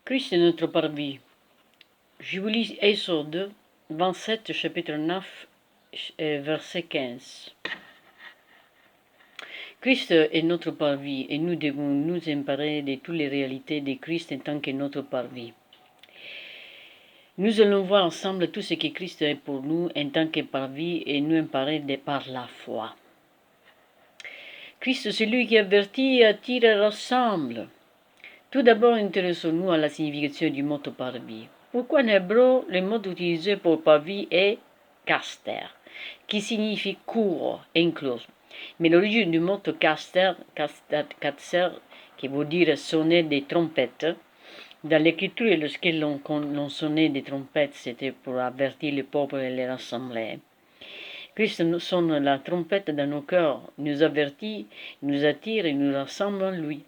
Christ est notre parvis. Je vous lis Exode 27, chapitre 9, verset 15. Christ est notre parvis et nous devons nous emparer de toutes les réalités de Christ en tant que notre parvis. Nous allons voir ensemble tout ce que Christ est pour nous en tant que parvis et nous emparer par la foi. Christ, celui qui avertit, attire et rassemble. Tout d'abord, intéressons-nous à la signification du mot parvis. Pourquoi en hébreu, le mot utilisé pour parvis est caster, qui signifie cour, enclos. Mais l'origine du mot caster, qui veut dire sonner des trompettes, dans l'écriture, lorsque l'on sonnait des trompettes, c'était pour avertir le peuple et les rassembler. Christ sonne la trompette dans nos cœurs, nous avertit, nous attire et nous rassemble en lui.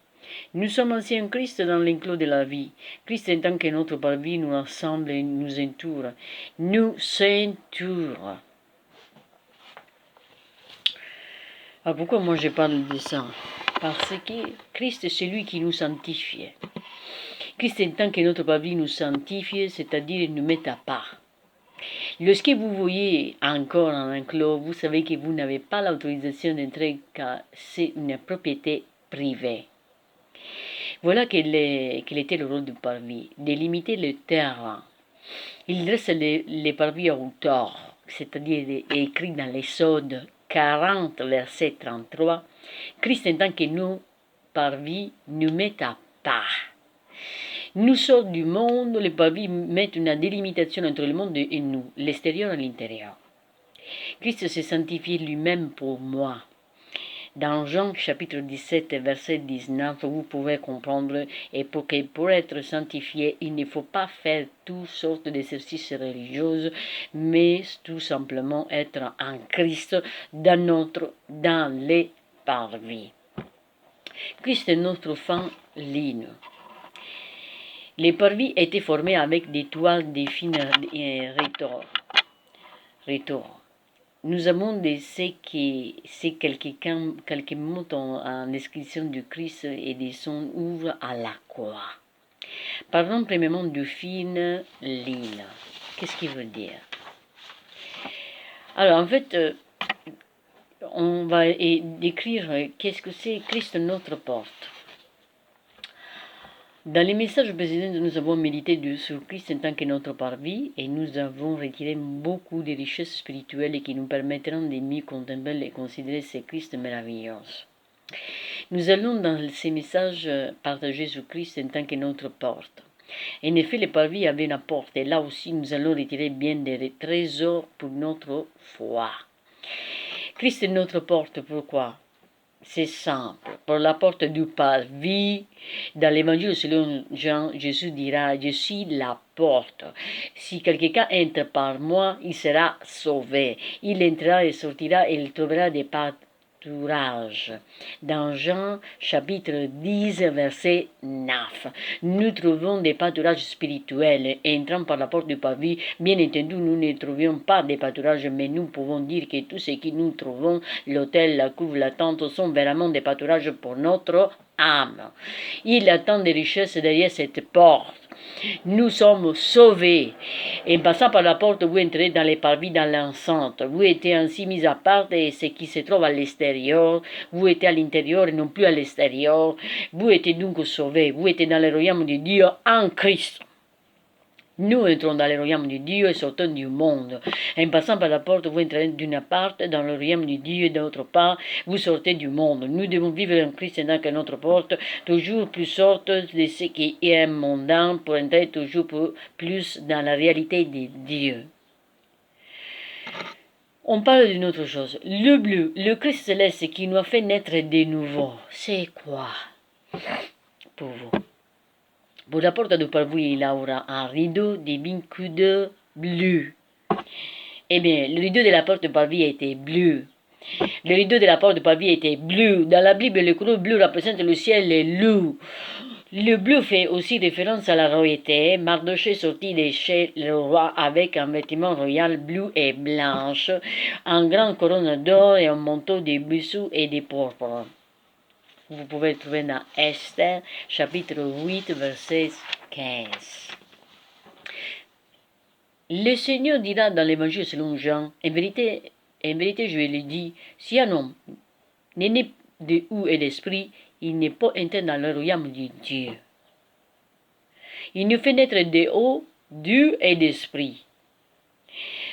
Nous sommes anciens Christ dans l'enclos de la vie. Christ en tant que notre parvis nous rassemble et nous entoure. Nous ceinture. Alors pourquoi moi je parle de ça? Parce que Christ est celui qui nous sanctifie. Christ en tant que notre parvis nous sanctifie, c'est-à-dire nous met à part. Lorsque vous voyez encore un enclos, vous savez que vous n'avez pas l'autorisation d'entrer car c'est une propriété privée. Voilà quel était le rôle du parvis, délimiter le terrain. Il dresse les parvis à hauteur, c'est-à-dire écrit dans l'Exode 40, verset 33, Christ en tant que nous, parvis, nous met à part. Nous sortons du monde, les parvis mettent une délimitation entre le monde et nous, l'extérieur et l'intérieur. Christ se sanctifie lui-même pour moi. Dans Jean chapitre 17, verset 19, vous pouvez comprendre, et pour être sanctifié, il ne faut pas faire toutes sortes d'exercices religieux, mais tout simplement être en Christ dans les parvis. Christ est notre fin ligne. Les parvis étaient formés avec des toiles de fines rhétors. Nous avons c'est quelques mots en description du Christ et de son œuvre à la croix. Parlons premièrement de fine ligne. Qu'est-ce qu'il veut dire? Alors en fait, on va décrire qu'est-ce que c'est Christ notre porte. Dans les messages précédents, nous avons médité sur Christ en tant que notre parvis et nous avons retiré beaucoup de richesses spirituelles qui nous permettront de mieux contempler et considérer ce Christ merveilleux. Nous allons dans ces messages partager sur Christ en tant que notre porte. En effet, le parvis avait une porte et là aussi nous allons retirer bien des trésors pour notre foi. Christ est notre porte, pourquoi? C'est simple. Pour la porte du parvis, dans l'évangile selon Jean, Jésus dira, je suis la porte. Si quelqu'un entre par moi, il sera sauvé. Il entrera et sortira et il trouvera des pâturages. Dans Jean chapitre 10, verset 9, nous trouvons des pâturages spirituels. Entrant par la porte du parvis, bien entendu, nous ne trouvions pas des pâturages, mais nous pouvons dire que tout ce que nous trouvons, l'autel, la couve, la tente, sont vraiment des pâturages pour notre âme. Il y a tant de richesses derrière cette porte. Nous sommes sauvés. En passant par la porte, vous entrez dans les parvis, dans l'enceinte. Vous êtes ainsi mis à part de ce qui se trouve à l'extérieur. Vous êtes à l'intérieur et non plus à l'extérieur. Vous êtes donc sauvés. Vous êtes dans le royaume de Dieu en Christ. Nous entrons dans le royaume de Dieu et sortons du monde. En passant par la porte, vous entrez d'une part dans le royaume de Dieu et d'autre part, vous sortez du monde. Nous devons vivre en Christ dans notre porte, toujours plus sorte de ce qui est mondain pour entrer toujours plus dans la réalité de Dieu. On parle d'une autre chose. Le bleu, le Christ céleste qui nous a fait naître de nouveau, c'est quoi pour vous? Pour la porte du parvis, il aura un rideau de 20 coudes bleu. Eh bien, le rideau de la porte du parvis était bleu. Le rideau de la porte du parvis était bleu. Dans la Bible, le couleur bleu représente le ciel et l'eau. Le bleu fait aussi référence à la royauté. Mardochée sortit de chez le roi avec un vêtement royal bleu et blanche, un grand couronne d'or et un manteau de buissons et de pourpre. Vous pouvez le trouver dans Esther, chapitre 8, verset 15. Le Seigneur dira dans l'Évangile selon Jean, en vérité, je le dis, si un homme n'est né de eau et d'esprit, il n'est pas entré dans le royaume de Dieu. Il nous fait naître de eau, d'eau et d'esprit.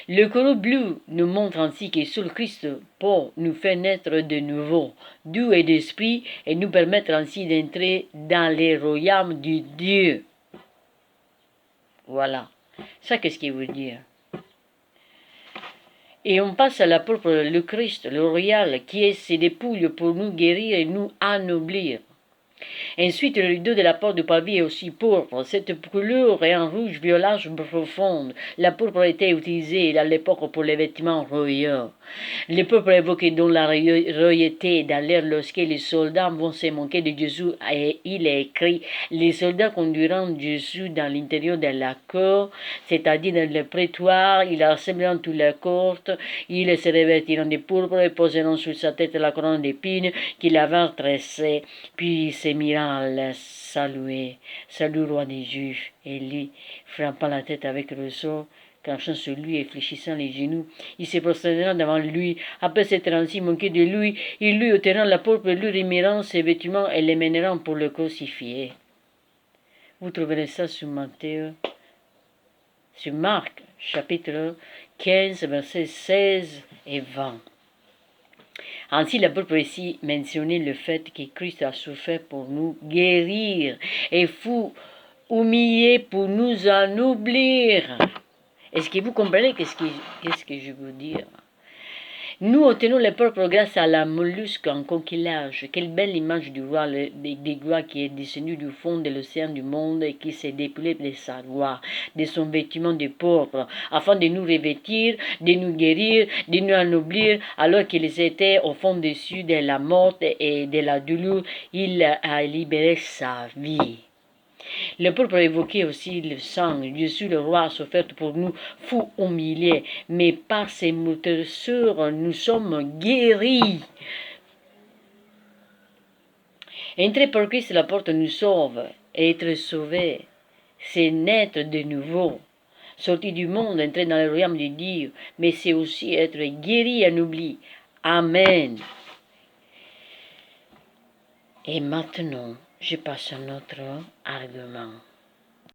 Le coro bleu nous montre ainsi que sur le Christ pour nous faire naître de nouveau, d'eau et d'esprit, et nous permettre ainsi d'entrer dans les royaumes de Dieu. Voilà. Ça, qu'est-ce qu'il veut dire? Et on passe à l'apôtre, le Christ, le royal, qui est ses dépouilles pour nous guérir et nous anoblir. Ensuite, le rideau de la porte du parvis est aussi pourpre. Cette couleur est en rouge violage profonde. La pourpre était utilisée à l'époque pour les vêtements royaux. Le peuple évoqué dans la royauté dans l'air lorsque les soldats vont se manquer de Jésus, et il est écrit, les soldats conduiront Jésus dans l'intérieur de la cour, c'est-à-dire dans le prétoire, ils rassembleront toute la courte, ils se revêtiront de pourpre et poseront sur sa tête la couronne d'épines qu'il avait tressée, puis se mirant à le saluer. Salut, roi des Juifs. Et lui, frappant la tête avec le sort, cachant sur lui et fléchissant les genoux, il se prosternera devant lui. Après s'être ainsi manqué de lui, ils lui ôteront la pourpre, lui remiront ses vêtements et les mèneront pour le crucifier. Vous trouverez ça sur Marc, chapitre 15, versets 16 et 20. Ainsi, la Bible ici mentionner le fait que Christ a souffert pour nous guérir et fut humilié pour nous ennoblir. Est-ce que vous comprenez qu'est-ce que je veux dire? Nous obtenons le peuple grâce à la mollusque en coquillage. Quelle belle image du roi des gloires qui est descendu du fond de l'océan du monde et qui s'est dépouillé de sa gloire, de son vêtement de pourpre, afin de nous revêtir, de nous guérir, de nous ennoblir, alors qu'ils étaient au fond dessus de la mort et de la douleur, il a libéré sa vie. Le peuple évoquait aussi le sang. Jésus, le roi, a souffert pour nous, fut humilié, mais par ses meurtrissures, nous sommes guéris. Entrer par Christ, la porte nous sauve. Être sauvé, c'est naître de nouveau. Sortir du monde, entrer dans le royaume de Dieu, mais c'est aussi être guéri et oubli. Amen. Et maintenant, je passe à notre argument.